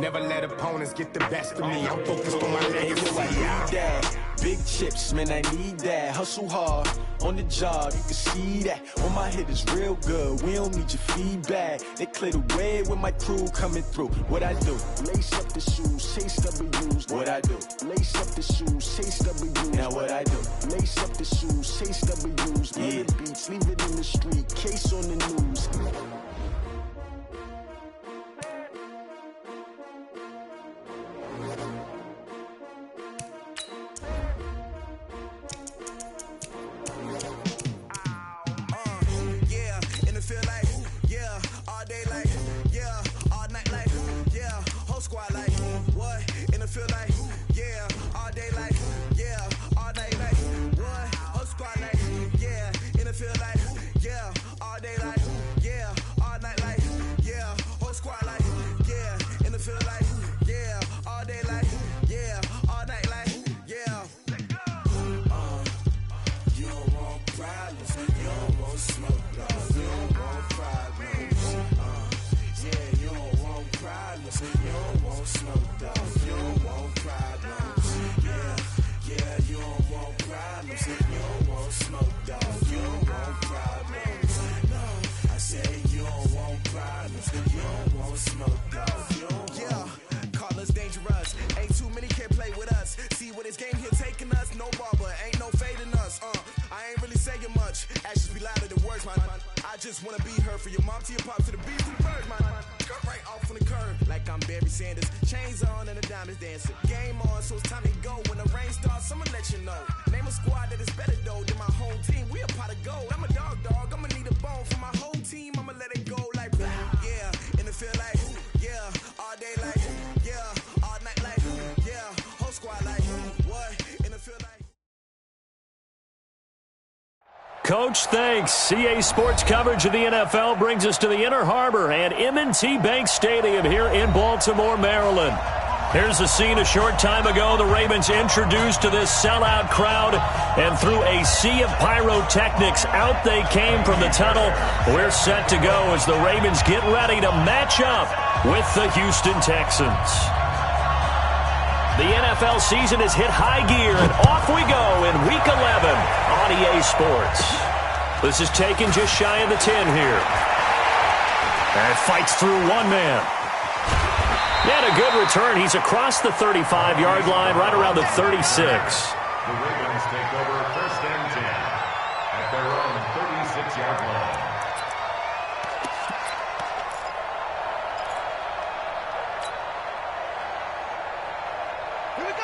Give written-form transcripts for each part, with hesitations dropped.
Never let opponents get the best of me. I'm focused on my legacy. Big chips, man, I need that. Hustle hard on the job, you can see that. On my hit is real good, we don't need your feedback. They clear the way with my crew coming through. What I do? Lace up the shoes, chase W's. What I do? Lace up the shoes, chase W's. Now what I do? Lace up the shoes, chase W's. Yeah. Beats, leave it in the street, case on the news. Coach, thanks. CA Sports coverage of the NFL brings us to the Inner Harbor and M&T Bank Stadium here in Baltimore, Maryland. Here's the scene a short time ago. The Ravens introduced to this sellout crowd, and through a sea of pyrotechnics, out they came from the tunnel. We're set to go as the Ravens get ready to match up with the Houston Texans. The NFL season has hit high gear, and off we go in Week 11 on EA Sports. This is taken just shy of the 10 here. And fights through one man. And a good return. He's across the 35-yard line, right around the 36. The Ravens take over first and 10 at their own 36-yard line.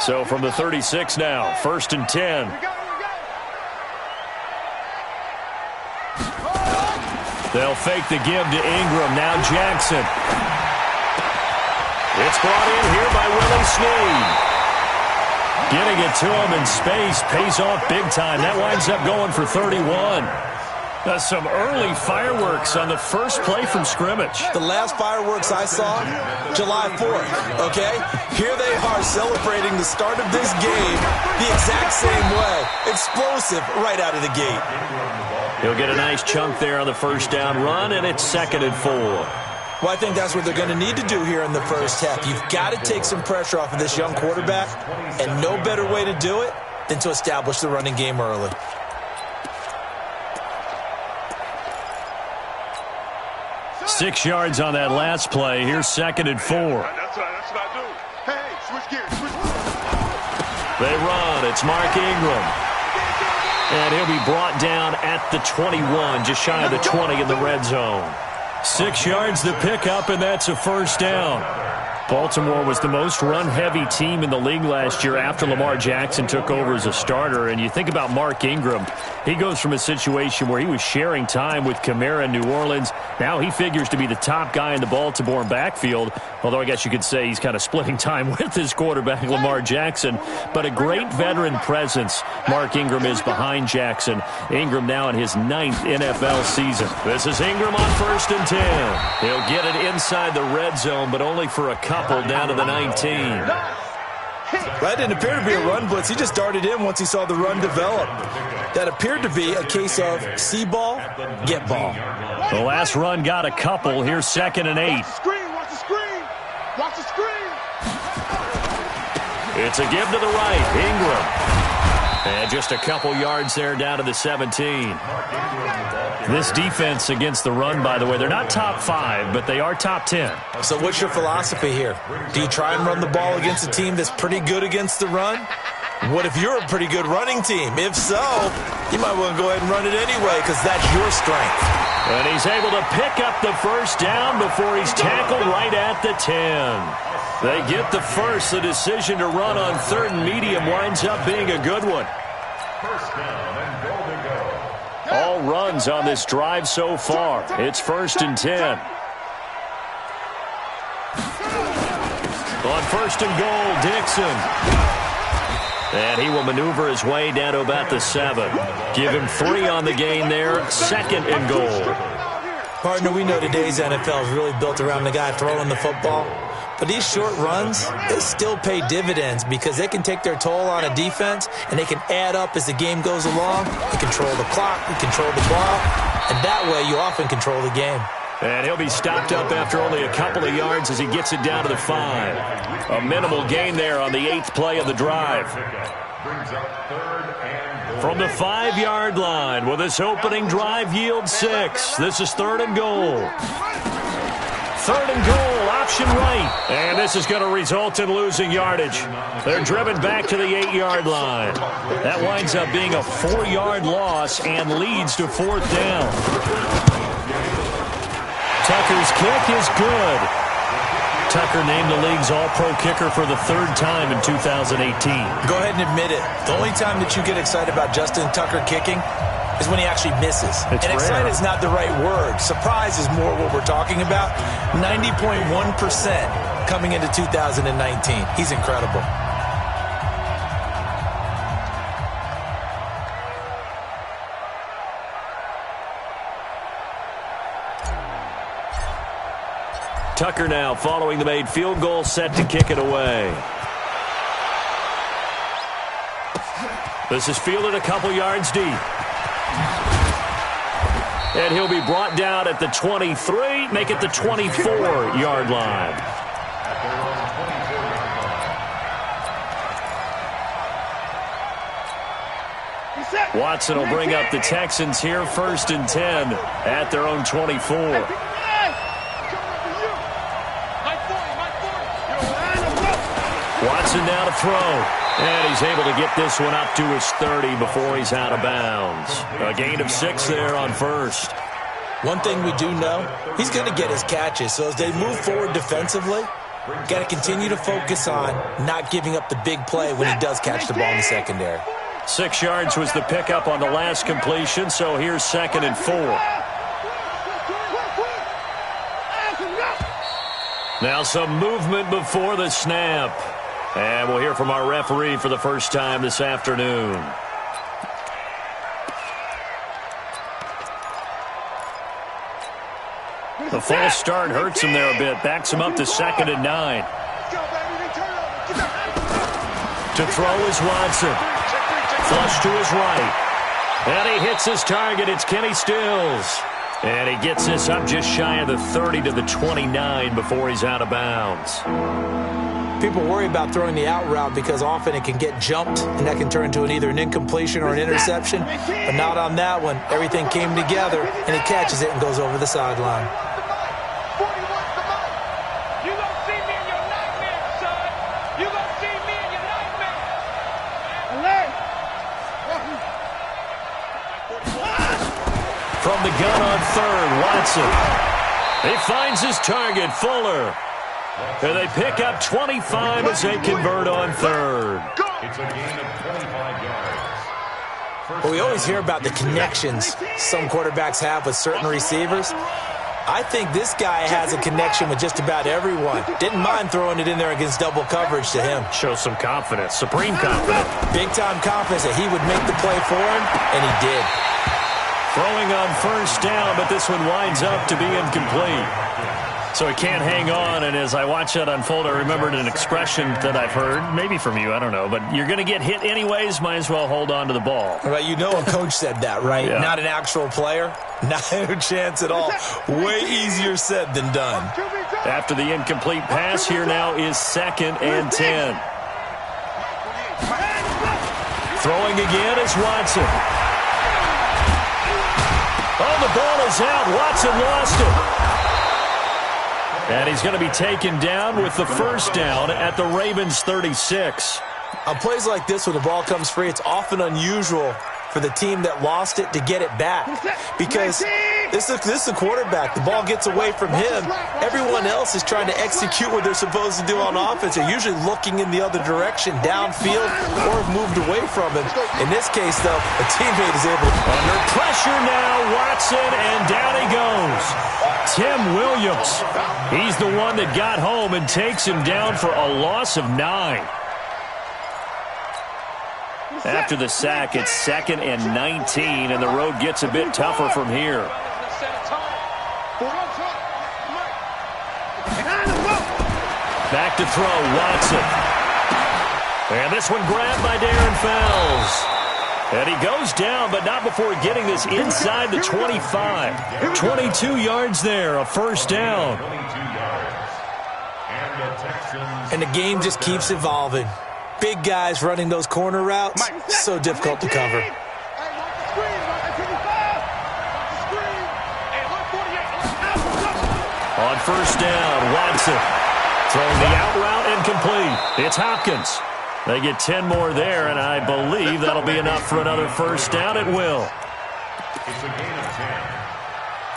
So from the 36 now, first and 10. They'll fake the give to Ingram. Now Jackson. It's brought in here by Willie Snead. Getting it to him in space pays off big time. That winds up going for 31. Some early fireworks on the first play from scrimmage. The last fireworks I saw, July 4th, okay? Here they are celebrating the start of this game the exact same way. Explosive right out of the gate. He'll get a nice chunk there on the first down run, and it's 2nd and 4. Well, I think that's what they're going to need to do here in the first half. You've got to take some pressure off of this young quarterback, and no better way to do it than to establish the running game early. 6 yards on that last play. Here's 2nd and 4. That's what I do. Hey, switch gears. They run. It's Mark Ingram. And he'll be brought down at the 21, just shy of the 20 in the red zone. 6 yards to pick up, and that's a first down. Baltimore was the most run-heavy team in the league last year after Lamar Jackson took over as a starter. And you think about Mark Ingram, he goes from a situation where he was sharing time with Kamara in New Orleans. Now he figures to be the top guy in the Baltimore backfield, although I guess you could say he's kind of splitting time with his quarterback, Lamar Jackson. But a great veteran presence Mark Ingram is behind Jackson. Ingram now in his 9th NFL season. This is Ingram on 1st and 10. He'll get it inside the red zone, but only for a couple down to the 19. That didn't appear to be a run blitz. He just darted in once he saw the run develop. That appeared to be a case of see ball, get ball. The last run got a couple. Here's 2nd and 8. Watch the screen. Watch the screen. Watch the screen. It's a give to the right. Ingram. And just a couple yards there down to the 17. This defense against the run, by the way, they're not top 5, but they are top 10. So what's your philosophy here? Do you try and run the ball against a team that's pretty good against the run? What if you're a pretty good running team? If so, you might want to go ahead and run it anyway because that's your strength. And he's able to pick up the first down before he's tackled right at the 10. They get the first. The decision to run on 3rd and medium winds up being a good one. First down and goal to go. All runs on this drive so far. It's 1st and 10. On 1st and goal, Dixon. And he will maneuver his way down to about the 7. Give him 3 on the gain there. 2nd and goal. Partner, we know today's NFL is really built around the guy throwing the football. But these short runs, they still pay dividends because they can take their toll on a defense and they can add up as the game goes along. They control the clock, they control the ball, and that way you often control the game. And he'll be stopped up after only a couple of yards as he gets it down to the 5. A minimal gain there on the 8th play of the drive. From the 5-yard line, will this opening drive yield 6? This is 3rd and goal. 3rd and goal, option right. And this is going to result in losing yardage. They're driven back to the 8-yard line. That winds up being a 4-yard loss and leads to 4th down. Tucker's kick is good. Tucker named the league's all-pro kicker for the 3rd time in 2018. Go ahead and admit it. The only time that you get excited about Justin Tucker kicking is when he actually misses. It's and excited rare. is not the right word. Surprise is more what we're talking about. 90.1% coming into 2019. He's incredible. Tucker now following the made field goal, set to kick it away. This is fielded a couple yards deep. And he'll be brought down at the 23, make it the 24-yard line. Watson will bring up the Texans here, 1st and 10 at their own 24. Watson now to throw. And he's able to get this one up to his 30 before he's out of bounds. A gain of 6 there on 1st. One thing we do know, he's going to get his catches. So as they move forward defensively, got to continue to focus on not giving up the big play when he does catch the ball in the secondary. 6 yards was the pickup on the last completion, so here's 2nd and 4. Now some movement before the snap. And we'll hear from our referee for the first time this afternoon. The false start hurts him there a bit. Backs him up to 2nd and 9. To throw is Watson. Flush to his right. And he hits his target. It's Kenny Stills. And he gets this up just shy of the 30 to the 29 before he's out of bounds. People worry about throwing the out route because often it can get jumped, and that can turn into either an incompletion or an interception. But not on that one. Everything came together, and he catches it and goes over the sideline. You gonna see me in your nightmare, son. You gonna see me in your nightmare. From the gun on 3rd, Watson. He finds his target, Fuller. And they pick up 25 as they convert on 3rd. It's a gain of 25 yards. Well, we always hear about the connections some quarterbacks have with certain receivers. I think this guy has a connection with just about everyone. Didn't mind throwing it in there against double coverage to him. Shows some confidence, supreme confidence. Big-time confidence that he would make the play for him, and he did. Throwing on 1st down, but this one winds up to be incomplete. So he can't hang on, and as I watch that unfold, I remembered an expression that I've heard, maybe from you, I don't know, but you're going to get hit anyways, might as well hold on to the ball. Right, you know a coach said that, right? Yeah. Not an actual player. Not a chance at all. Way easier said than done. After the incomplete pass, here now is 2nd and 10. Throwing again is Watson. Oh, the ball is out. Watson lost it. And he's going to be taken down with the first down at the Ravens' 36. On plays like this, when the ball comes free, it's often unusual for the team that lost it to get it back. Because this is the quarterback. The ball gets away from him. Everyone else is trying to execute what they're supposed to do on offense. They're usually looking in the other direction, downfield, or have moved away from him. In this case, though, a teammate is able to... Under pressure now, Watson, and down he goes. Tim Williams. He's the one that got home and takes him down for a loss of 9. After the sack, it's 2nd and 19, and the road gets a bit tougher from here. Back to throw, Watson. And this one grabbed by Darren Fells. And he goes down, but not before getting this inside the 25. 22 yards there, a first down. And the game just keeps evolving. Big guys running those corner routes, so difficult to cover. On first down, Watson throwing the out route incomplete. It's Hopkins. They get 10 more there, and I believe that'll be enough for another first down. It will. It's a gain of 10.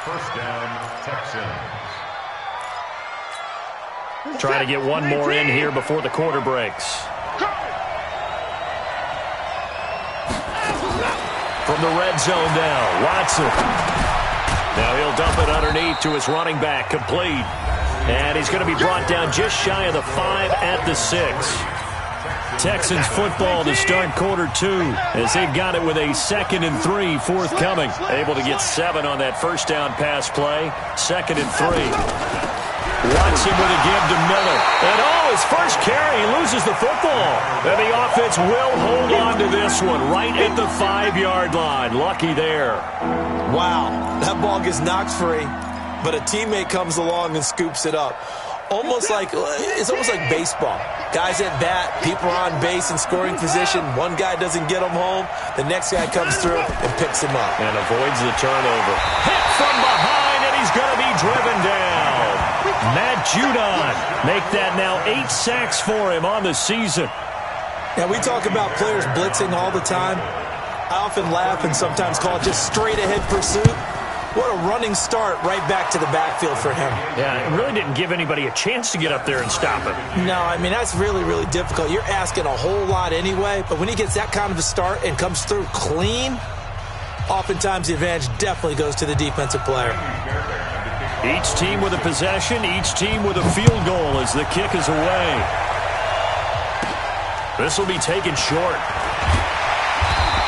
First down, Texans. Trying to get one more in here before the quarter breaks. From the red zone now, Watson. Now he'll dump it underneath to his running back, complete. And he's going to be brought down just shy of the 5 at the 6. Texans football to start quarter 2 as they've got it with a 2nd and 3 forthcoming. Able to get 7 on that first down pass play. 2nd and 3. Watson with a give to Miller. And his first carry, he loses the football. And the offense will hold on to this one right at the 5-yard line. Lucky there. Wow, that ball gets knocked free, but a teammate comes along and scoops it up. It's almost like baseball. Guys at bat, people are on base in scoring position. One guy doesn't get him home. The next guy comes through and picks him up. And avoids the turnover. Hit from behind, and he's going to be driven down. Matt Judon make that now 8 sacks for him on the season. Now, we talk about players blitzing all the time. I often laugh and sometimes call it just straight-ahead pursuit. What a running start right back to the backfield for him. Yeah, it really didn't give anybody a chance to get up there and stop him. No, I mean, that's really, really difficult. You're asking a whole lot anyway, but when he gets that kind of a start and comes through clean, oftentimes the advantage definitely goes to the defensive player. Each team with a possession, each team with a field goal as the kick is away. This will be taken short.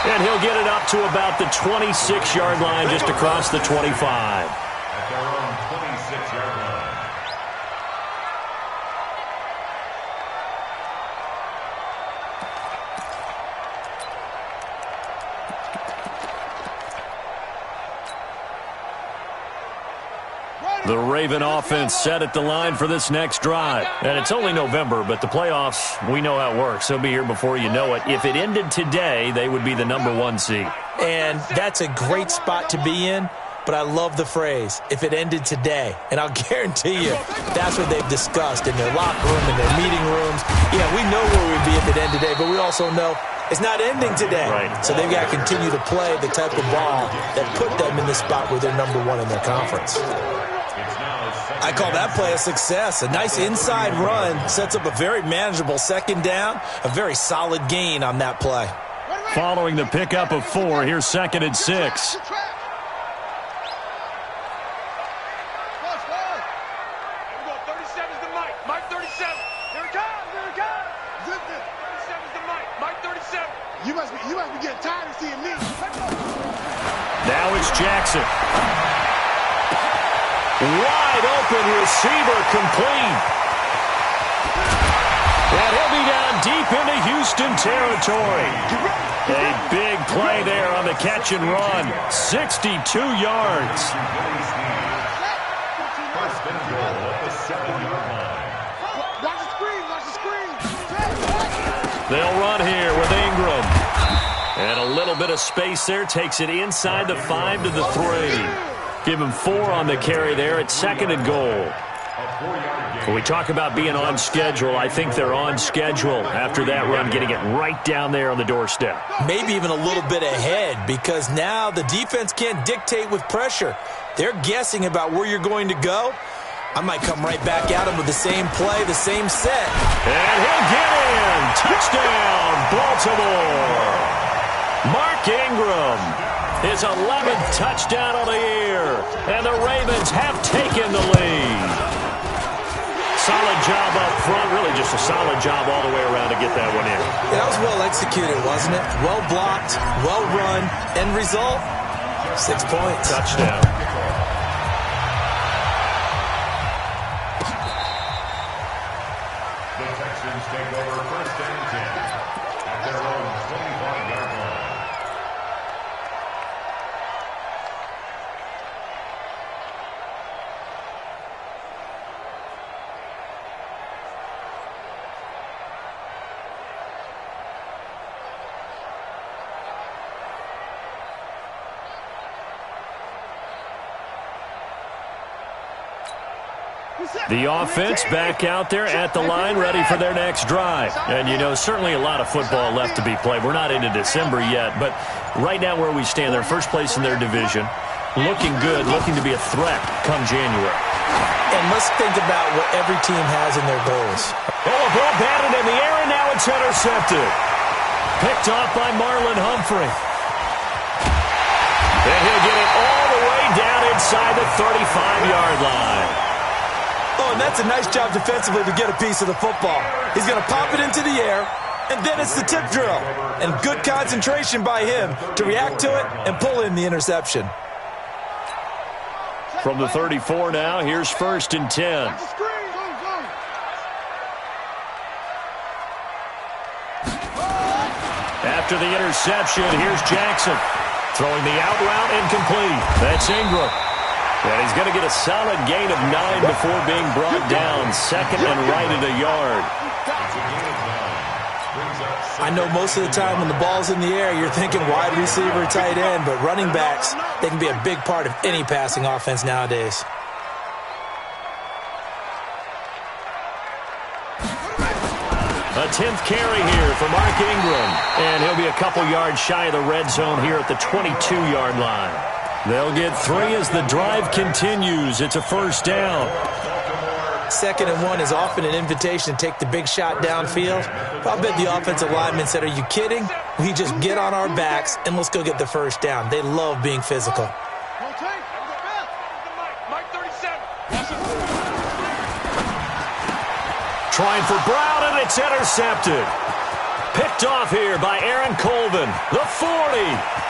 And he'll get it up to about the 26-yard line, just across the 25. At their own 26-yard line. The Raven offense set at the line for this next drive. And it's only November, but the playoffs, we know how it works. They'll be here before you know it. If it ended today, they would be the #1 seed. And that's a great spot to be in, but I love the phrase, if it ended today. And I'll guarantee you, that's what they've discussed in their locker room, in their meeting rooms. Yeah, we know where we'd be if it ended today, but we also know it's not ending today. Right. So they've got to continue to play the type of ball that put them in the spot where they're #1 in their conference. I call that play a success. A nice inside run sets up a very manageable second down, a very solid gain on that play. Following the pickup of 4, here's 2nd and 6. You must be getting tired of seeing me. Now it's Jackson. Wide open receiver, complete. And he'll be down deep into Houston territory. A big play there on the catch and run. 62 yards. first and goal at the 7-yard line. Watch the screen, watch the screen. They'll run here with Ingram. And a little bit of space there. Takes it inside the 5 to the 3. Give him 4 on the carry there at 2nd and goal. When we talk about being on schedule, I think they're on schedule after that run, getting it right down there on the doorstep. Maybe even a little bit ahead, because now the defense can't dictate with pressure. They're guessing about where you're going to go. I might come right back at him with the same play, the same set. And he'll get in. Touchdown, Baltimore. Mark Ingram, his 11th touchdown of the year. And the Ravens have taken the lead. Solid job up front, really just a solid job all the way around to get that one in. Yeah, that was well executed, wasn't it? Well blocked, well run. End result, 6 points. Touchdown. The Texans take over first and 10 at their own 25-yard line. The offense back out there at the line, ready for their next drive. And, you know, certainly a lot of football left to be played. We're not into December yet, but right now where we stand, they're first place in their division, looking good, looking to be a threat come January. And let's think about what every team has in their goals. Oh, a ball batted in the air, and now it's intercepted. Picked off by Marlon Humphrey. And he'll get it all the way down inside the 35-yard line. Oh, and that's a nice job defensively to get a piece of the football. He's going to pop it into the air, and then it's the tip drill. And good concentration by him to react to it and pull in the interception. From the 34 now, here's 1st and 10. After the interception, here's Jackson. Throwing the out route incomplete. That's Ingram. And he's going to get a solid gain of 9 before being brought down. 2nd and right at a yard. I know most of the time when the ball's in the air, you're thinking wide receiver, tight end, but running backs, they can be a big part of any passing offense nowadays. A 10th carry here for Mark Ingram. And he'll be a couple yards shy of the red zone here at the 22-yard line. They'll get 3 as the drive continues. It's a first down. 2nd and 1 is often an invitation to take the big shot downfield. I'll bet the offensive lineman said, are you kidding? We just get on our backs and let's go get the first down. They love being physical. Trying for Brown, and it's intercepted. Picked off here by Aaron Colvin. The 40.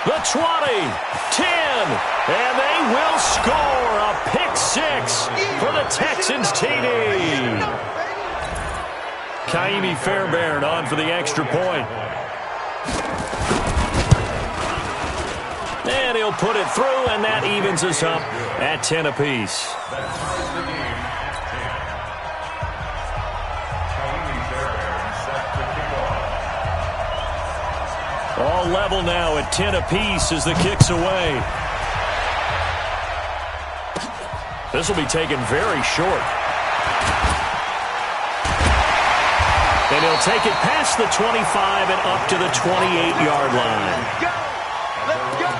The 20, 10, and they will score a pick 6 for the Texans TD. Kaimi Fairbairn on for the extra point. And he'll put it through, and that evens us up at 10 apiece. All level now at 10 apiece as the kick's away. This will be taken very short. And he'll take it past the 25 and up to the 28-yard line. Let's go.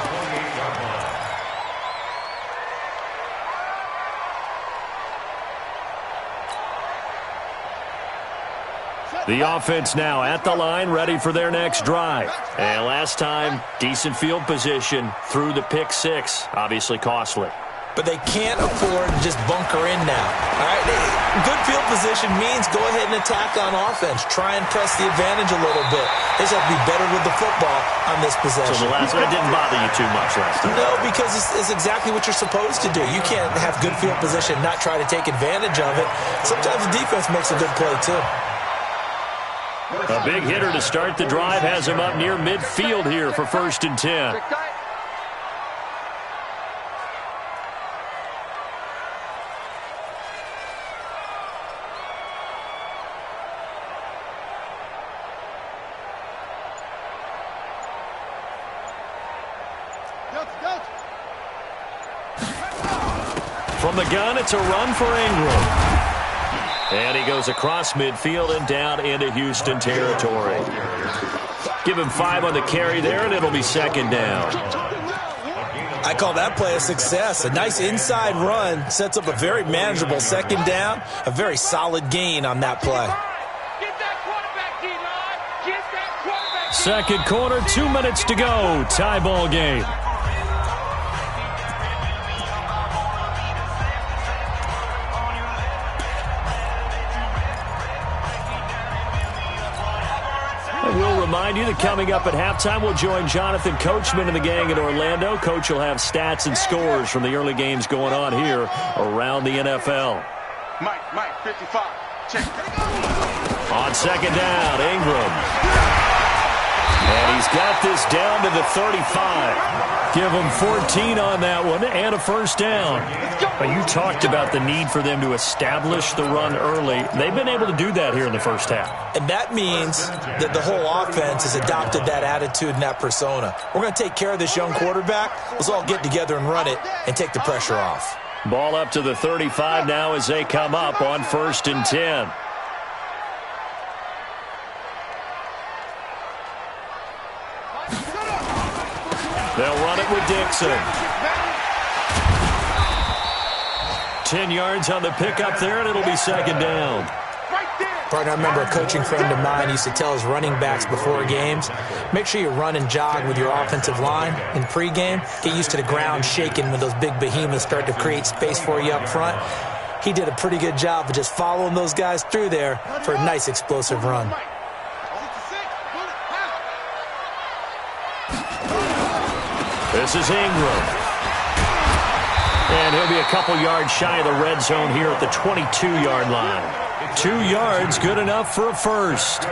The offense now at the line, ready for their next drive. And last time, decent field position through the pick 6. Obviously costly. But they can't afford to just bunker in now. All right, good field position means go ahead and attack on offense. Try and press the advantage a little bit. They just have to be better with the football on this possession. So the last one didn't bother you too much last time? No, because it's exactly what you're supposed to do. You can't have good field position, not try to take advantage of it. Sometimes the defense makes a good play, too. A big hitter to start the drive has him up near midfield here for 1st and 10. From the gun, it's a run for Ingram. And he goes across midfield and down into Houston territory. Give him 5 on the carry there, and it'll be second down. I call that play a success. A nice inside run sets up a very manageable second down. A very solid gain on that play. Second quarter, 2 minutes to go. Tie ball game. We'll remind you that coming up at halftime, we'll join Jonathan Coachman and the gang in Orlando. Coach will have stats and scores from the early games going on here around the NFL. Mike, 55. Check. On second down, Ingram. And he's got this down to the 35. Give him 14 on that one and a first down. But you talked about the need for them to establish the run early. They've been able to do that here in the first half. And that means that the whole offense has adopted that attitude and that persona. We're going to take care of this young quarterback. Let's all get together and run it and take the pressure off. Ball up to the 35 now as they come up on 1st and 10. They'll run it with Dixon. 10 yards on the pickup there, and it'll be second down. Partner, I remember a coaching friend of mine used to tell his running backs before games, make sure you run and jog with your offensive line in pregame. Get used to the ground shaking when those big behemoths start to create space for you up front. He did a pretty good job of just following those guys through there for a nice explosive run. This is Ingram. And he'll be a couple yards shy of the red zone here at the 22-yard line. 2 yards, good enough for a first.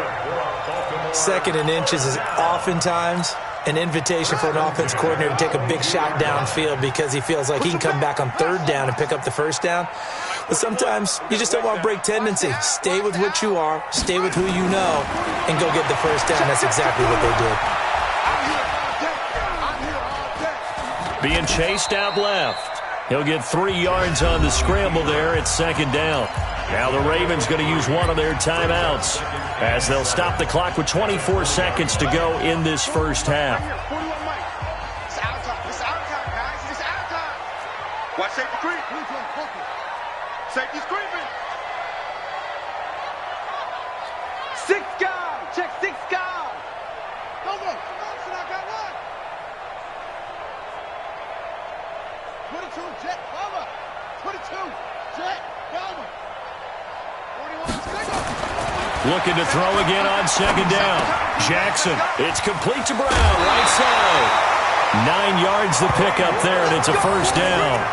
2nd and inches is oftentimes an invitation for an offense coordinator to take a big shot downfield because he feels like he can come back on 3rd down and pick up the first down. But sometimes you just don't want to break tendency. Stay with what you are, stay with who you know, and go get the first down. That's exactly what they did. Being chased out left. He'll get 3 yards on the scramble there. It's second down. Now the Ravens going to use one of their timeouts as they'll stop the clock with 24 seconds to go in this first half. It's out of time. It's out of time, guys. It's out of time. Watch safety creep. Safety's creeping. 6 guys. Check 6 guys. Go, go. I got 1. 22, jet, cover. 22, jet, cover. 41, single. Looking to throw again on second down. Jackson, it's complete to Brown, right side. 9 yards the pickup there, and it's a first down.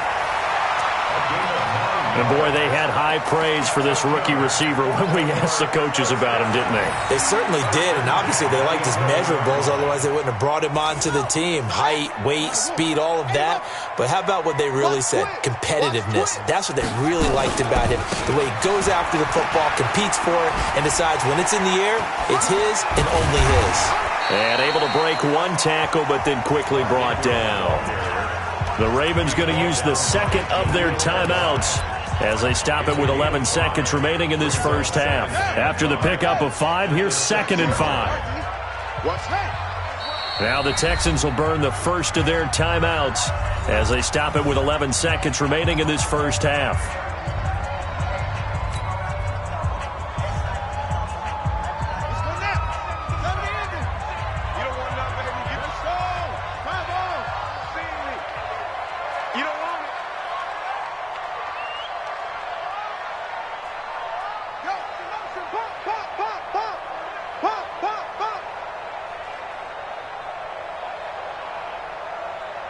And boy, they had high praise for this rookie receiver when we asked the coaches about him, didn't they? They certainly did, and obviously they liked his measurables, otherwise they wouldn't have brought him onto the team. Height, weight, speed, all of that. But how about what they really said? Competitiveness. That's what they really liked about him. The way he goes after the football, competes for it, and decides when it's in the air, it's his and only his. And able to break 1 tackle, but then quickly brought down. The Ravens going to use the second of their timeouts as they stop it with 11 seconds remaining in this first half. After the pickup of 5, here's 2nd and 5. Now the Texans will burn the first of their timeouts as they stop it with 11 seconds remaining in this first half.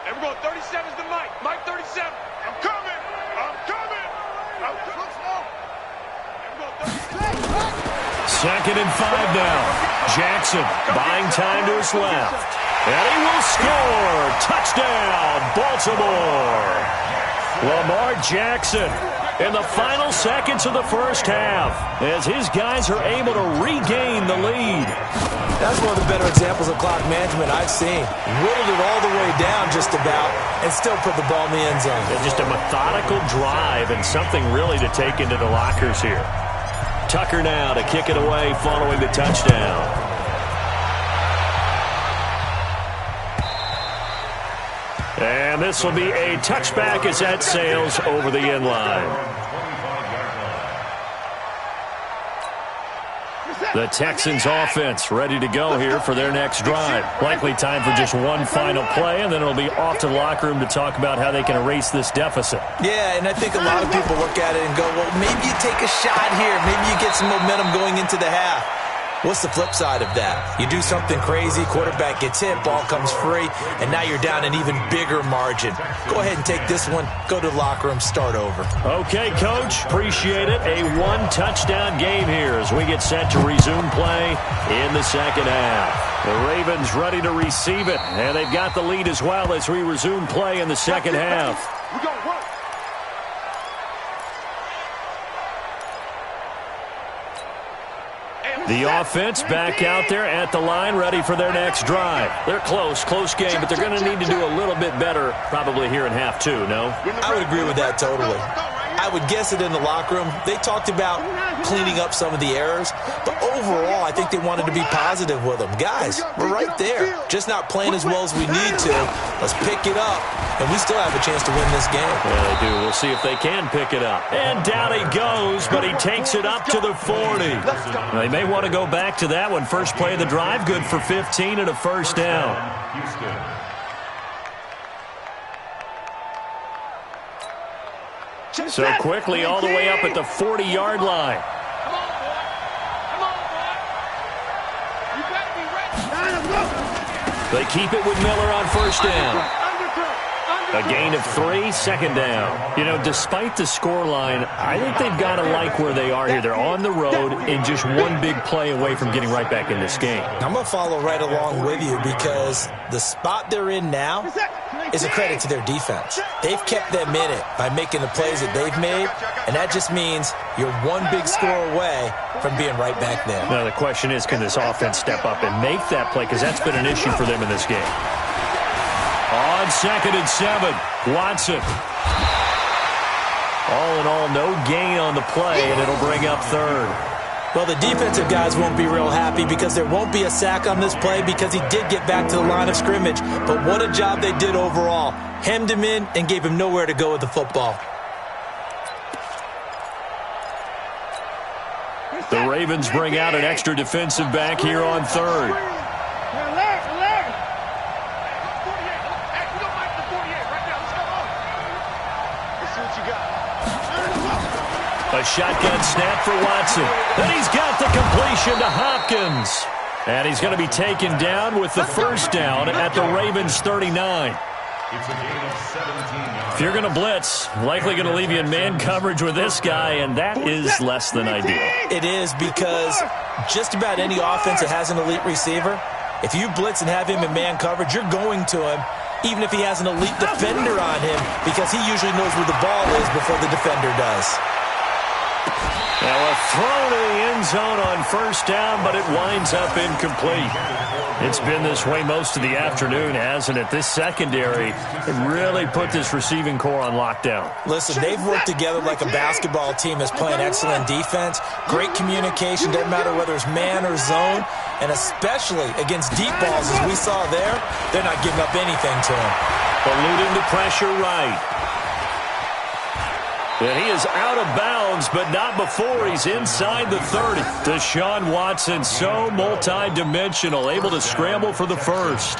And we're going 37's to Mike. Mike 37. I'm coming. I'm coming. I'm coming. And we're going 36. 2nd and 5 now. Jackson buying time to his left. And he will score. Touchdown, Baltimore. Lamar Jackson in the final seconds of the first half as his guys are able to regain the lead. That's one of the better examples of clock management I've seen. Whittled it all the way down just about and still put the ball in the end zone. And just a methodical drive and something really to take into the lockers here. Tucker now to kick it away following the touchdown. And this will be a touchback as that sails over the end line. The Texans offense ready to go here for their next drive. Likely time for just one final play, and then it'll be off to the locker room to talk about how they can erase this deficit. Yeah, and I think a lot of people look at it and go, well, maybe you take a shot here. Maybe you get some momentum going into the half. What's the flip side of that? You do something crazy, quarterback gets hit, ball comes free, and now you're down an even bigger margin. Go ahead and take this one, go to the locker room, start over. Okay, Coach, appreciate it. A one-touchdown game here as we get set to resume play in the second half. The Ravens ready to receive it, and they've got the lead as well as we resume play in the second half. We got to work. The offense back out there at the line, ready for their next drive. They're close game, but they're going to need to do a little bit better probably here in half two, no? I would agree with that totally. I would guess it in the locker room. They talked about cleaning up some of the errors, but overall, I think they wanted to be positive with them. Guys, we're right there. Just not playing as well as we need to. Let's pick it up, and we still have a chance to win this game. Yeah, they do. We'll see if they can pick it up. And down he goes, but he takes it up to the 40. They may want to go back to that one. First play of the drive, good for 15 and a first down. So quickly all the way up at the 40-yard line. Come on, boy. Come on, boy. You better be ready. They keep it with Miller on first down. A gain of 3, second down. You know, despite the scoreline, I think they've got to like where they are here. They're on the road and just one big play away from getting right back in this game. I'm going to follow right along with you because the spot they're in now is a credit to their defense. They've kept them in it by making the plays that they've made, and that just means you're one big score away from being right back there. Now, the question is, can this offense step up and make that play? Because that's been an issue for them in this game. On 2nd and 7, Watson. All in all, no gain on the play, and it'll bring up 3rd. Well, the defensive guys won't be real happy because there won't be a sack on this play because he did get back to the line of scrimmage. But what a job they did overall. Hemmed him in and gave him nowhere to go with the football. The Ravens bring out an extra defensive back here on 3rd. A shotgun snap for Watson. Then he's got the completion to Hopkins. And he's going to be taken down with the first down at the Ravens 39. It's a gain of 17 If you're going to blitz, likely going to leave you in man coverage with this guy, and that is less than ideal. It is because just about any offense that has an elite receiver, if you blitz and have him in man coverage, you're going to him, even if he has an elite defender on him, because he usually knows where the ball is before the defender does. Now a throw to the end zone on first down, but it winds up incomplete. It's been this way most of the afternoon, hasn't it? This secondary has really put this receiving core on lockdown. Listen, they've worked together like a basketball team that's playing excellent defense, great communication, doesn't matter whether it's man or zone, and especially against deep balls, as we saw there, they're not giving up anything to him. Eluding the pressure right. And he is out of bounds, but not before he's inside the 30. Deshaun Watson, so multi-dimensional, able to scramble for the first.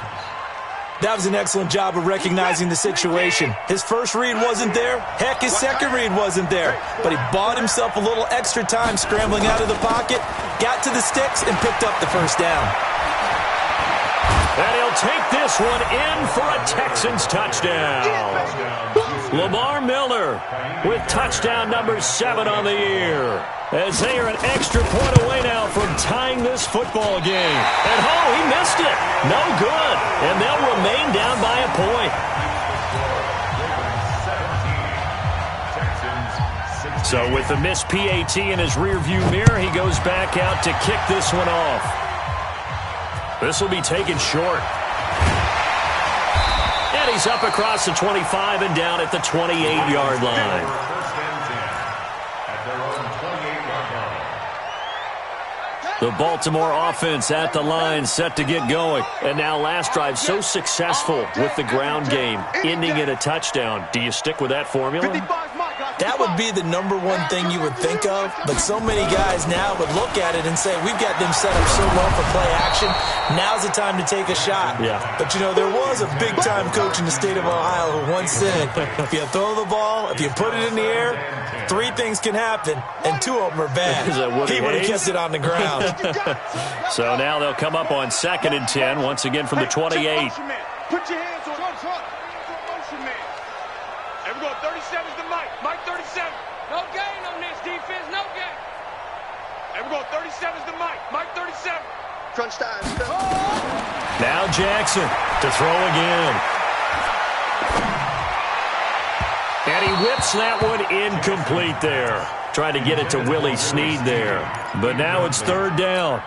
That was an excellent job of recognizing the situation. His first read wasn't there. Heck, his second read wasn't there. But he bought himself a little extra time scrambling out of the pocket, got to the sticks, and picked up the first down. And he'll take this one in for a Texans touchdown. Lamar Miller with touchdown number 7 on the year. As they are an extra point away now from tying this football game. And he missed it. No good. And they'll remain down by a point. So with the missed PAT in his rearview mirror, he goes back out to kick this one off. This will be taken short. And he's up across the 25 and down at the 28-yard line. First and 10 at their own 28-yard line. The Baltimore offense at the line, set to get going. And now last drive so successful with the ground game, ending in a touchdown. Do you stick with that formula? That would be the number one thing you would think of, but so many guys now would look at it and say, we've got them set up so well for play action, now's the time to take a shot. Yeah. But, you know, there was a big-time coach in the state of Ohio who once said, if you throw the ball, if you put it in the air, 3 things can happen, and 2 of them are bad. He would have kept it on the ground. So now they'll come up on 2nd and 10, once again from the 28. Put your hands on motion man. And we go 37's to Mike. Mike 37. No gain on this defense, no gain. And we go 37's to Mike. Mike 37. Crunch time. Now Jackson to throw again. And he whips that one incomplete there. Trying to get it to Willie Snead there. But now it's 3rd down.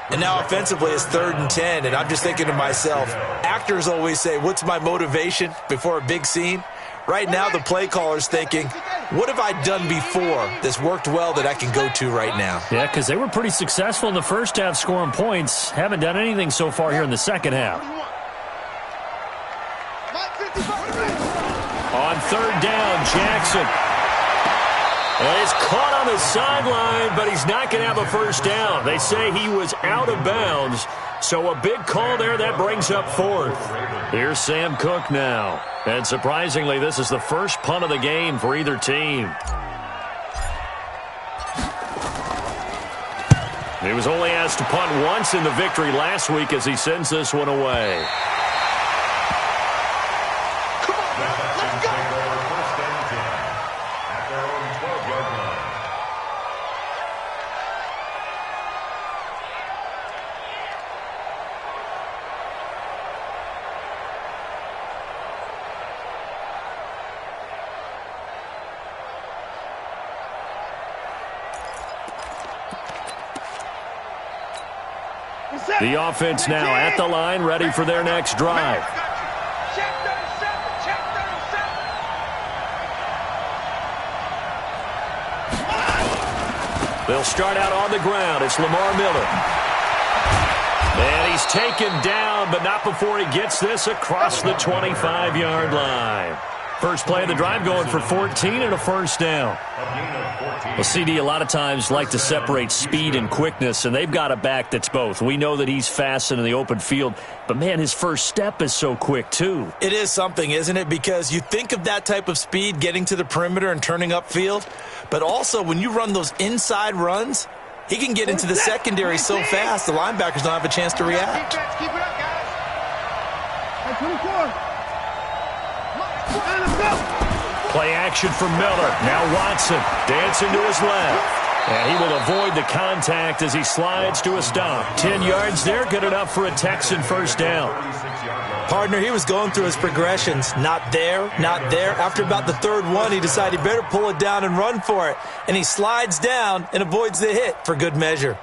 And now offensively it's 3rd and 10, and I'm just thinking to myself, actors always say, what's my motivation before a big scene? Right now the play caller's thinking, what have I done before that's worked well that I can go to right now? Yeah, because they were pretty successful in the first half scoring points. Haven't done anything so far here in the second half. On 3rd down, Jackson. Well, he's caught on the sideline, but he's not going to have a first down. They say he was out of bounds, so a big call there that brings up 4th. Here's Sam Cook now. And surprisingly, this is the first punt of the game for either team. He was only asked to punt once in the victory last week as he sends this one away. The offense now at the line, ready for their next drive. Check 37. Check 37. They'll start out on the ground. It's Lamar Miller. And he's taken down, but not before he gets this across the 25-yard line. First play of the drive going for 14 and a first down. Well, CD, a lot of times like to separate speed and quickness, and they've got a back that's both. We know that he's fast in the open field, but, man, his first step is so quick, too. It is something, isn't it? Because you think of that type of speed getting to the perimeter and turning upfield, but also when you run those inside runs, he can get into the secondary so fast the linebackers don't have a chance to react. Keep it up, guys. 24. Play action for Miller. Now Watson dancing to his left. And he will avoid the contact as he slides to a stop. 10 yards there, good enough for a Texan first down. Partner, he was going through his progressions. Not there, not there. After about the 3rd one, he decided he better pull it down and run for it. And he slides down and avoids the hit for good measure.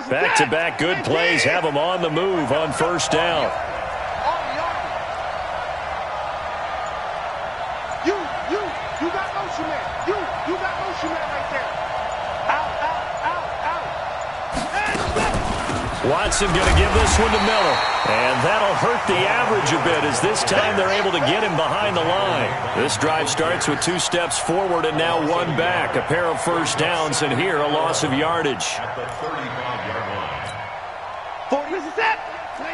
Back-to-back good plays have him on the move on first down. You got motion man. You got motion man right there. Out. Watson going to give this one to Miller. And that'll hurt the average a bit as this time they're able to get him behind the line. This drive starts with 2 steps forward and now 1 back. A pair of first downs, and here a loss of yardage. At the 35-yard line. 40 is set. 19.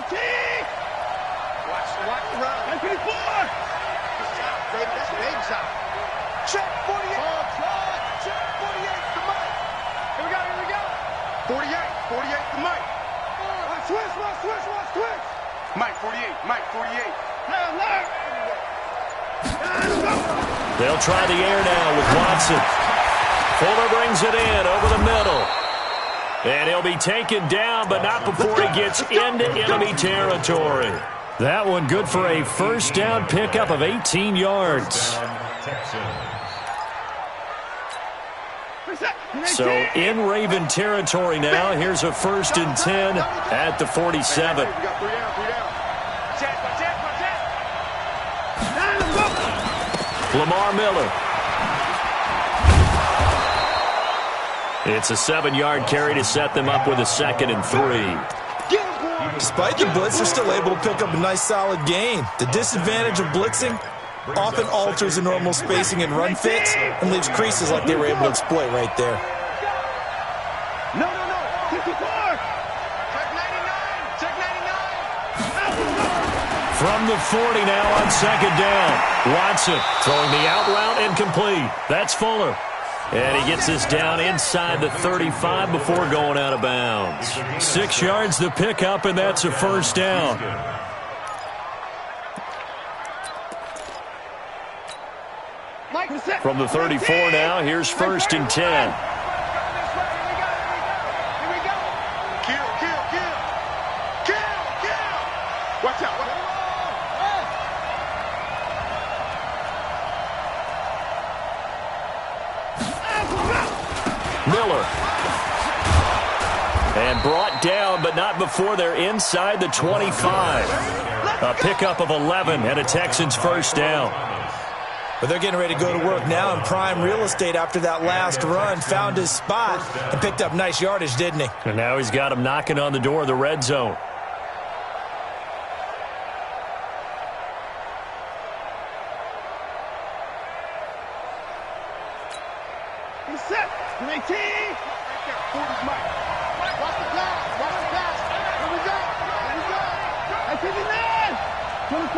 Watch the run. 24. That's a big shot. Check 48. Check 48 to Mike. Here we go. 48 to Mike. Switch. Mike 48. Hey, alert. They'll try the air now with Watson. Fuller brings it in over the middle. And he'll be taken down, but not before he gets into enemy territory. That one good for a first down pickup of 18 yards. So in Raven territory now. Here's a 1st and 10 at the 47. Lamar Miller. It's a 7-yard carry to set them up with a 2nd and 3. Despite the blitz, they're still able to pick up a nice solid gain. The disadvantage of blitzing often alters the normal spacing and run fits and leaves creases like they were able to exploit right there. No. 54. Check 99. Check 99. From the 40 now on 2nd down. Watson throwing the out route incomplete. That's Fuller. And he gets this down inside the 35 before going out of bounds. 6 yards the pickup, and that's a 1st down. From the 34 now, here's 1st and 10. Kill. Watch out. Miller. And brought down, but not before they're inside the 25. A pickup of 11 and a Texans 1st down. But they're getting ready to go to work now in prime real estate after that last run. Found his spot and picked up nice yardage, didn't he? And now he's got him knocking on the door of the red zone. He's set. 19. Right there. 40's Mike. Watch the pass. Here we go. At 59. 24.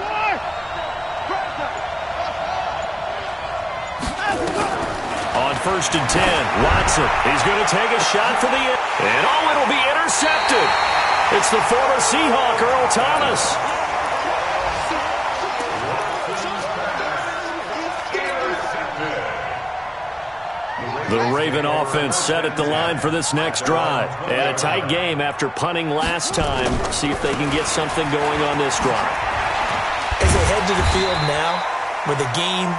On 1st and 10, Watson. He's going to take a shot for the end. And it'll be intercepted. It's the former Seahawk, Earl Thomas. The Raven offense set at the line for this next drive. And a tight game after punting last time. See if they can get something going on this drive. As they head to the field now, with the game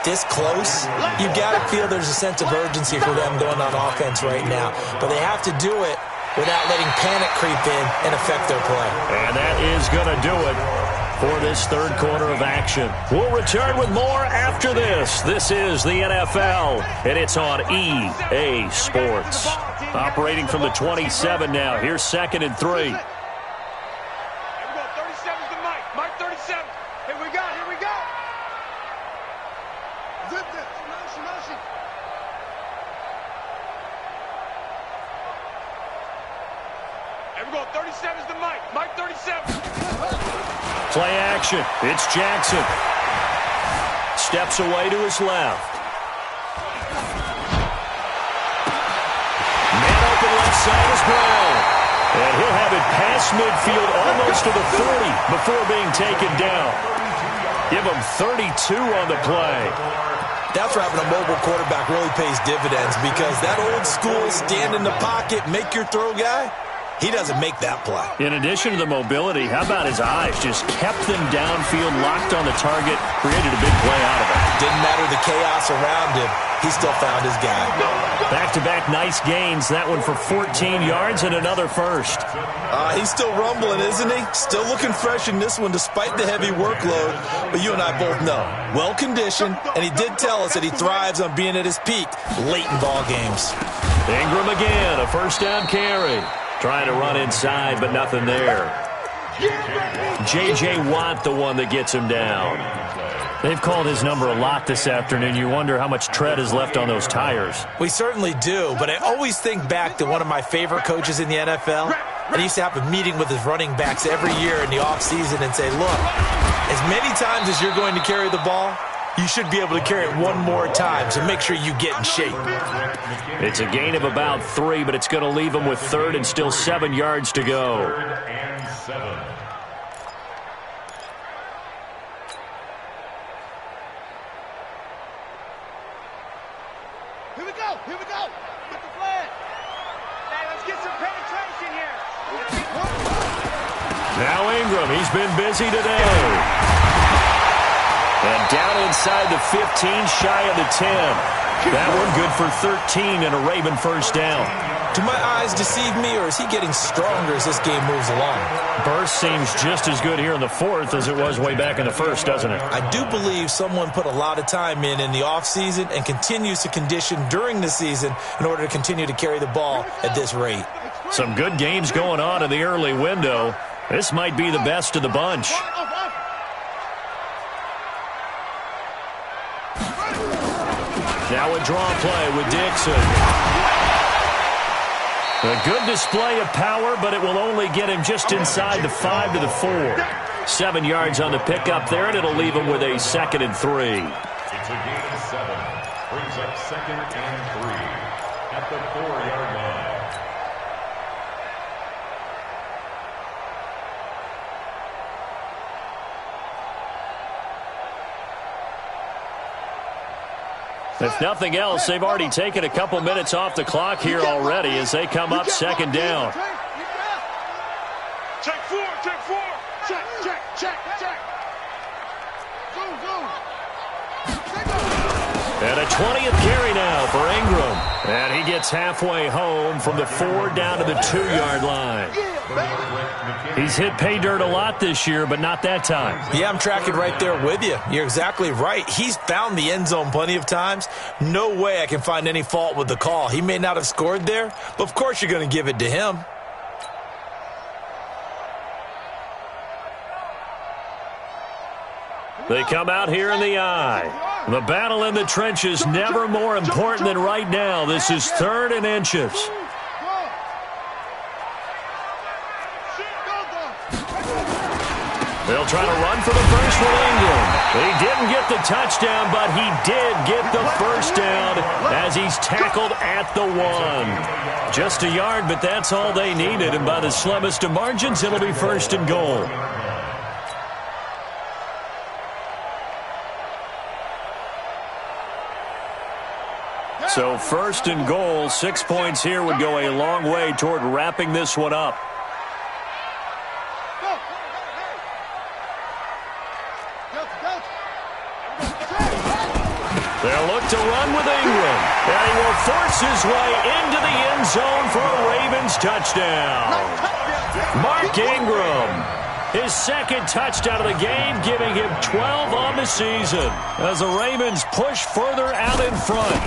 this close, you've got to feel there's a sense of urgency for them going on offense right now. But they have to do it without letting panic creep in and affect their play. And that is going to do it for this 3rd quarter of action. We'll return with more after this. This is the NFL, and it's on EA Sports. Operating from the 27 now. Here's 2nd and 3. Here we go. 37's the Mike. Mike 37. Here we go. Zip this. Motion. Here we go. 37's the Mike. Mike 37. Play action. It's Jackson. Steps away to his left. Man open left side is Brown. And he'll have it past midfield almost to the 40 before being taken down. Give him 32 on the play. That's where having a mobile quarterback really pays dividends, because that old school stand in the pocket, make your throw guy, he doesn't make that play. In addition to the mobility, how about his eyes? Just kept them downfield, locked on the target, created a big play out of it. Didn't matter the chaos around him. He still found his guy. Back-to-back nice gains. That one for 14 yards and another first. He's still rumbling, isn't he? Still looking fresh in this one despite the heavy workload. But you and I both know, well-conditioned, and he did tell us that he thrives on being at his peak late in ball games. Ingram again, a 1st down carry. Trying to run inside, but nothing there. J.J. Watt, the one that gets him down. They've called his number a lot this afternoon. You wonder how much tread is left on those tires. We certainly do, but I always think back to one of my favorite coaches in the NFL. And he used to have a meeting with his running backs every year in the offseason and say, look, as many times as you're going to carry the ball, you should be able to carry it one more time, so make sure you get in shape. It's a gain of about 3, but it's going to leave them with 3rd and still 7 yards to go. 3rd and 7. Now Ingram, he's been busy today. And down inside the 15, shy of the 10. That one good for 13 and a Raven first down. Do my eyes deceive me, or is he getting stronger as this game moves along? Burst seems just as good here in the fourth as it was way back in the first, doesn't it? I do believe someone put a lot of time in the offseason and continues to condition during the season in order to continue to carry the ball at this rate. Some good games going on in the early window. This might be the best of the bunch. Now a draw play with Dixon. A good display of power, but it will only get him just inside the 5 to the 4. 7 yards on the pickup there, and it'll leave him with a 2nd and 3. It's a gain of 7. Brings up 2nd and 3 at the 4-yard line. If nothing else, they've already taken a couple minutes off the clock here already as they come up 2nd down. Check 4, check 4. Check. Go. And a 20th carry now for Ingram. And he gets halfway home from the 4 down to the 2-yard line. He's hit pay dirt a lot this year, but not that time. Yeah, I'm tracking right there with you. You're exactly right. He's found the end zone plenty of times. No way I can find any fault with the call. He may not have scored there, but of course you're going to give it to him. They come out here in the eye. The battle in the trenches never more important than right now. This is 3rd and inches. They'll try to run for the first with Ingram. He didn't get the touchdown, but he did get the first down as he's tackled at the 1. Just a yard, but that's all they needed, and by the slimmest of margins, it'll be 1st and goal. So 1st and goal, 6 points here would go a long way toward wrapping this one up. They'll look to run with Ingram. And he will force his way into the end zone for a Ravens touchdown. Mark Ingram, his 2nd touchdown of the game, giving him 12 on the season as the Ravens push further out in front.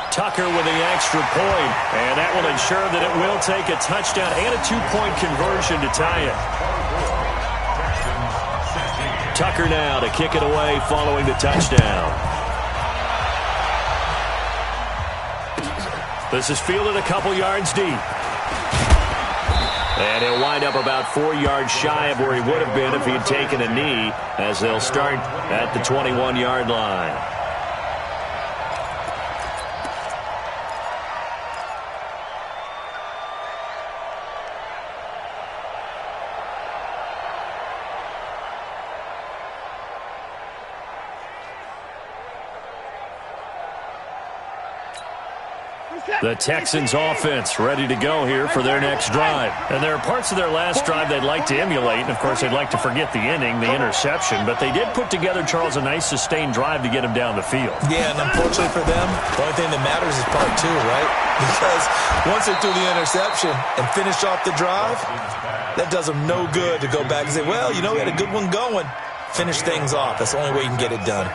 Tucker with the extra point, and that will ensure that it will take a touchdown and a 2-point conversion to tie it. Tucker now to kick it away following the touchdown. This is fielded a couple yards deep. And he'll wind up about 4 yards shy of where he would have been if he had taken a knee, as they'll start at the 21-yard line. The Texans offense ready to go here for their next drive. And there are parts of their last drive they'd like to emulate. And, of course, they'd like to forget the inning, the interception. But they did put together, Charles, a nice sustained drive to get him down the field. Yeah, and unfortunately for them, the only thing that matters is part 2, right? Because once they threw the interception and finished off the drive, that does them no good to go back and say, well, you know, we had a good one going. Finish things off. That's the only way you can get it done.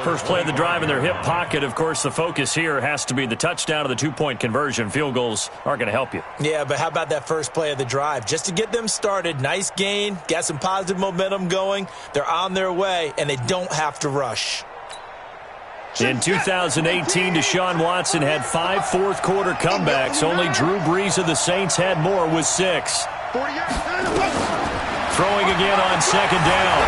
First play of the drive in their hip pocket. Of course, the focus here has to be the touchdown of the 2-point conversion. Field goals aren't going to help you. Yeah, but how about that first play of the drive? Just to get them started, nice gain, got some positive momentum going. They're on their way, and they don't have to rush. In 2018, Deshaun Watson had 5 fourth-quarter comebacks. Only Drew Brees of the Saints had more with 6. Throwing again on 2nd down.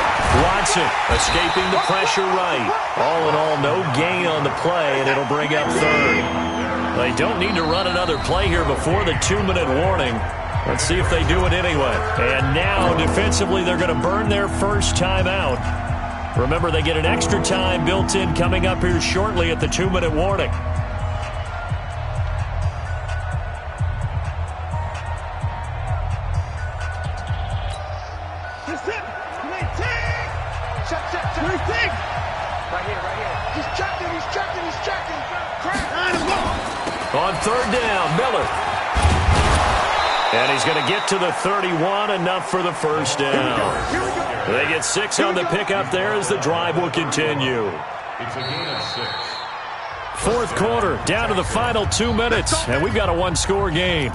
Watson escaping the pressure right. All in all, no gain on the play, and it'll bring up 3rd. They don't need to run another play here before the 2-minute warning. Let's see if they do it anyway. And now, defensively, they're going to burn their first time out. Remember, they get an extra time built in coming up here shortly at the 2-minute warning. Right here, right here. He's checking, he's checking, he's checking. On third down, Miller. And he's going to get to the 31, enough for the first down. They get 6 on the pickup there as the drive will continue. It's a gain of 6. Fourth quarter, down to the final 2 minutes, and we've got a one-score game.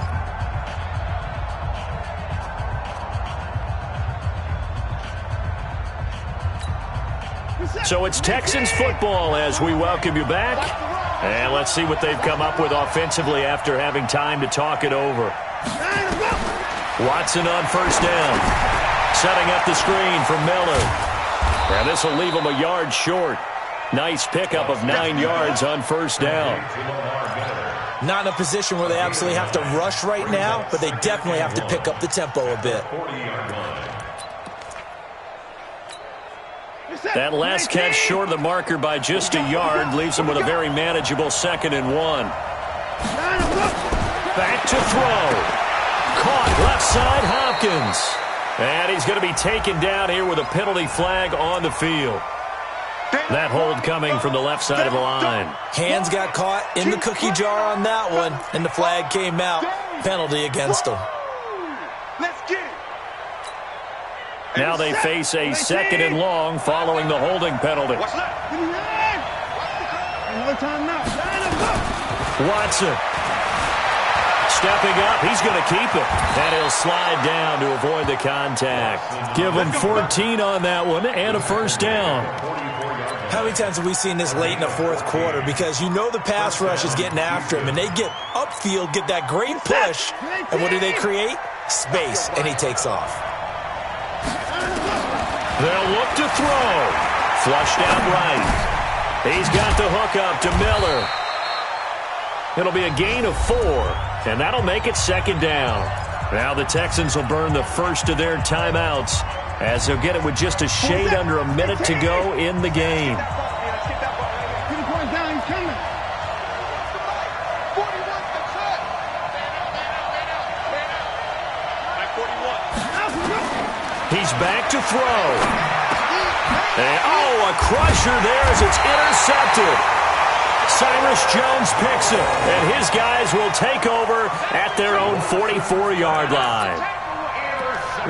So it's Texans football as we welcome you back. And let's see what they've come up with offensively after having time to talk it over. Watson on first down. Setting up the screen for Miller. And this will leave him a yard short. Nice pickup of 9 yards on first down. Not in a position where they absolutely have to rush right now, but they definitely have to pick up the tempo a bit. That last catch short of the marker by just a yard leaves him with a very manageable 2nd and 1. Back to throw. Caught left side, Hopkins. And he's going to be taken down here with a penalty flag on the field. That hold coming from the left side of the line. Hands got caught in the cookie jar on that one, and the flag came out. Penalty against him. Let's get it. Now they face a 2nd and long following the holding penalty. What's that? Another time now. Watson. Stepping up, he's going to keep it. And he'll slide down to avoid the contact. Give him 14 on that one and a first down. How many times have we seen this late in the fourth quarter? Because you know the pass rush is getting after him, and they get upfield, get that great push, and what do they create? Space, and he takes off. They'll look to throw. Flushed out right. He's got the hook up to Miller. It'll be a gain of 4, and that'll make it 2nd down. Now the Texans will burn the first of their timeouts as they'll get it with just a shade under a minute to go in the game. He's back to throw. And, a crusher there as it's intercepted. Cyrus Jones picks it, and his guys will take over at their own 44-yard line.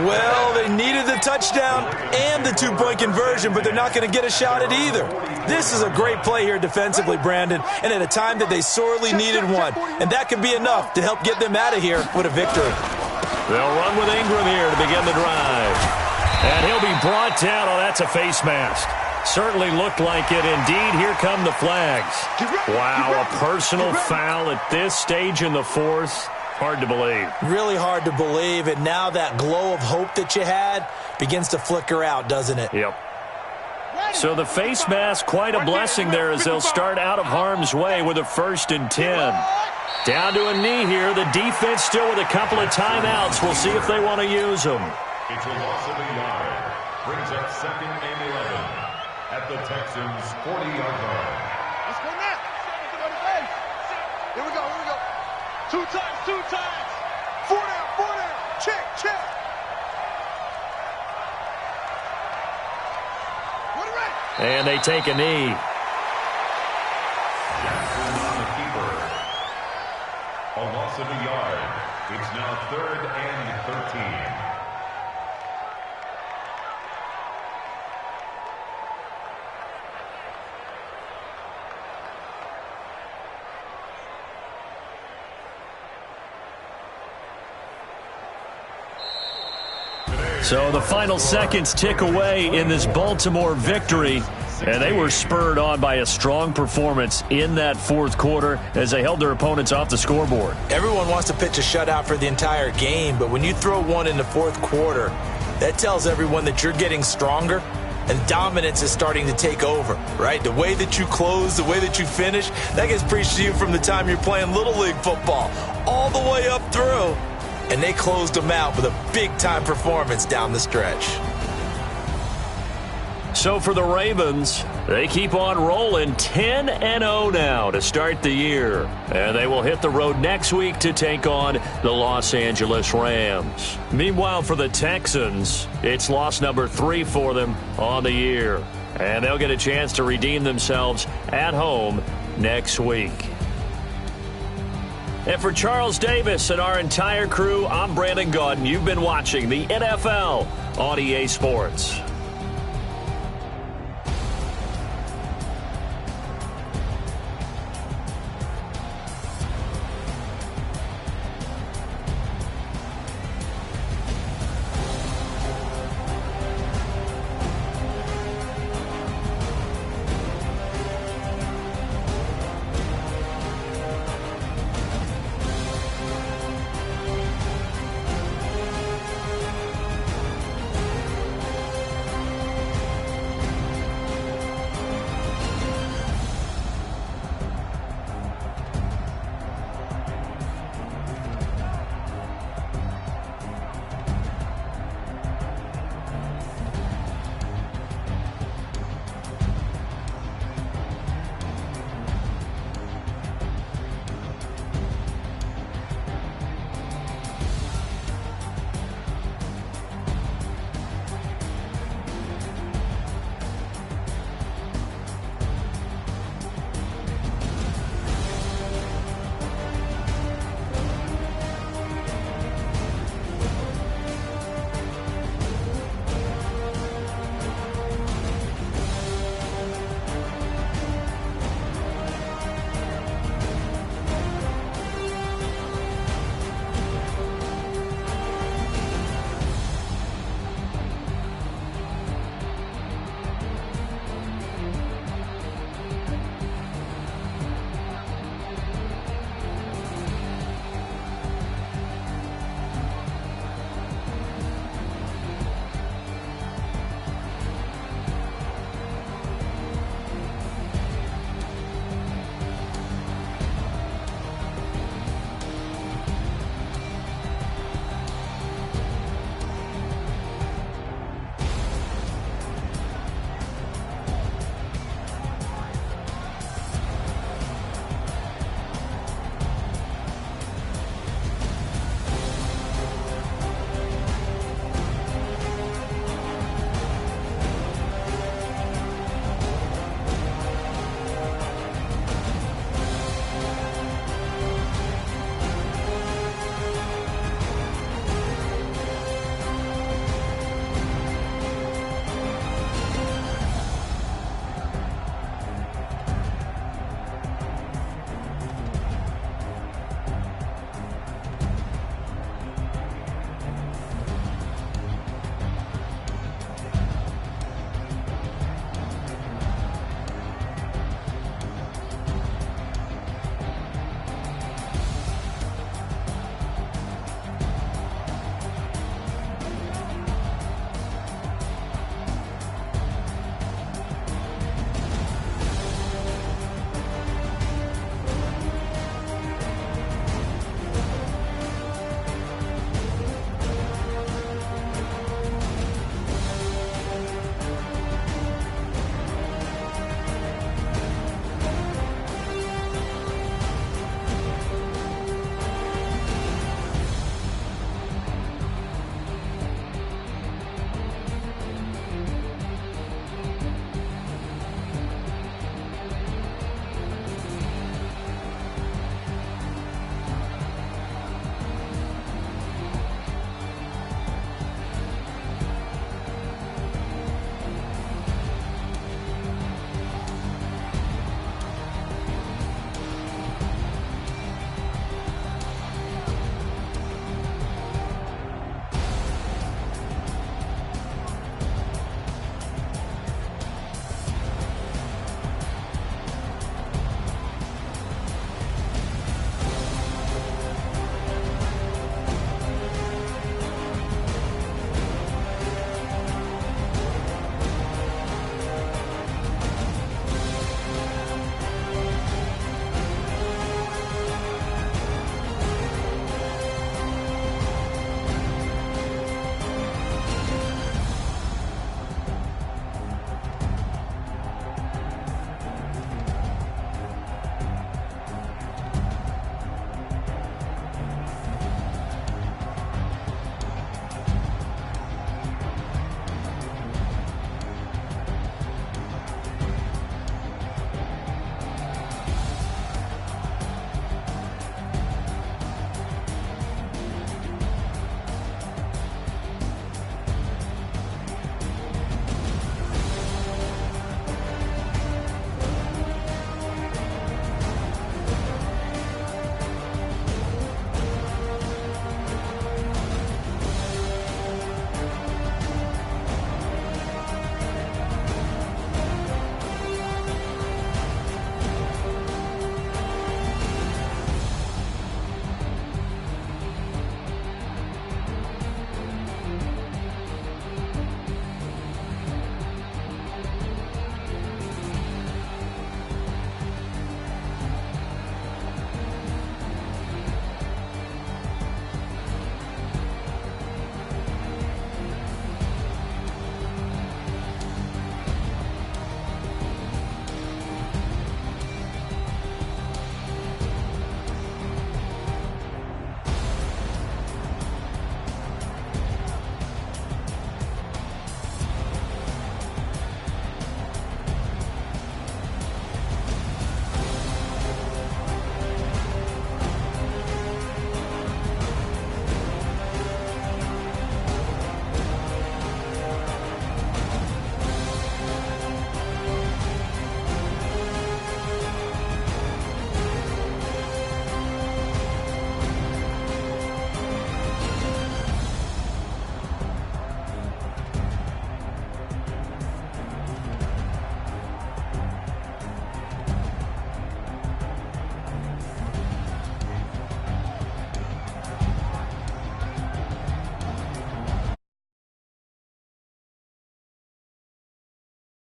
Well, they needed the touchdown and the 2-point conversion, but they're not going to get a shot at either. This is a great play here defensively, Brandon, and at a time that they sorely needed one. And that could be enough to help get them out of here with a victory. They'll run with Ingram here to begin the drive. And he'll be brought down. Oh, that's a face mask. Certainly looked like it. Indeed, here come the flags. Wow, a personal foul at this stage in the fourth. Hard to believe. Really hard to believe, and now that glow of hope that you had begins to flicker out, doesn't it? Yep. So the face mask, quite a blessing there as they'll start out of harm's way with a 1st and 10. Down to a knee here. The defense still with a couple of timeouts. We'll see if they want to use them. It's a loss of a yard. Brings up 2nd and 11 at the Texans' 40-yard line. Let's go now. Here we go, here we go. 2 times, 2 times. 4 down. Check, check. And they take a knee. A loss of a yard. It's now 3rd and 13. So the final seconds tick away in this Baltimore victory, and they were spurred on by a strong performance in that fourth quarter as they held their opponents off the scoreboard. Everyone wants to pitch a shutout for the entire game, but when you throw one in the fourth quarter, that tells everyone that you're getting stronger and dominance is starting to take over, right? The way that you close, the way that you finish, that gets preached to you from the time you're playing Little League football all the way up through. And they closed them out with a big-time performance down the stretch. So for the Ravens, they keep on rolling 10-0 now to start the year. And they will hit the road next week to take on the Los Angeles Rams. Meanwhile, for the Texans, it's loss number 3 for them on the year. And they'll get a chance to redeem themselves at home next week. And for Charles Davis and our entire crew, I'm Brandon Gaudin. You've been watching the NFL on EA Sports.